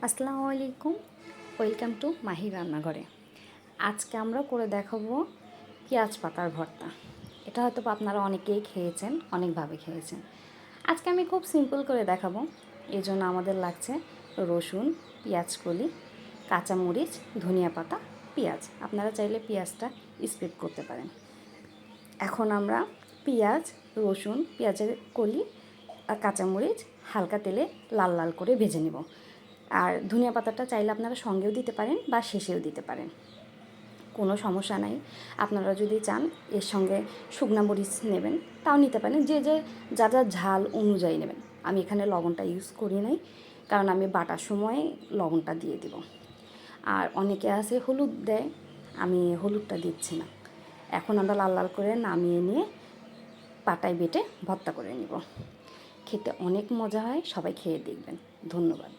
আসসালামু আলাইকুম, welcome to Mahi রান্নাঘরে। আজকে আমরা করে দেখাবো পেঁয়াজ পাতার ভর্তা। এটা হয়তো আপনারা অনেকেই খেয়েছেন, অনেকভাবে খেয়েছেন। আজকে আমি খুব সিম্পল করে দেখাবো। এই জন্য আমাদের লাগছে রসুন, পেঁয়াজকলি, কাঁচামরিচ, ধনিয়া পাতা, পেঁয়াজ। আপনারা চাইলে পেঁয়াজটা স্কিপ করতে পারেন। এখন আমরা পেঁয়াজ, রসুন, পেঁয়াজের কলি আর কাঁচামরিচ হালকা তেলে লাল লাল করে ভেজে নেব। আর ধনিয়া পাতাটা চাইলে আপনারা সঙ্গেও দিতে পারেন বা শেষেও দিতে পারেন, কোনো সমস্যা নাই। আপনারা যদি চান এর সঙ্গে শুকনা মরিচ নেবেন তাও নিতে পারেন, যে যা যা ঝাল অনুযায়ী নেবেন। আমি এখানে লবণটা ইউজ করি নাই, কারণ আমি বাটার সময় লবণটা দিয়ে দিব। আর অনেকে আছে হলুদ দেয়, আমি হলুদটা দিচ্ছি না। এখন আমরা লাল লাল করে নামিয়ে নিয়ে পাটায় বেটে ভর্তা করে নিব। খেতে অনেক মজা হয়, সবাই খেয়ে দেখবেন। ধন্যবাদ।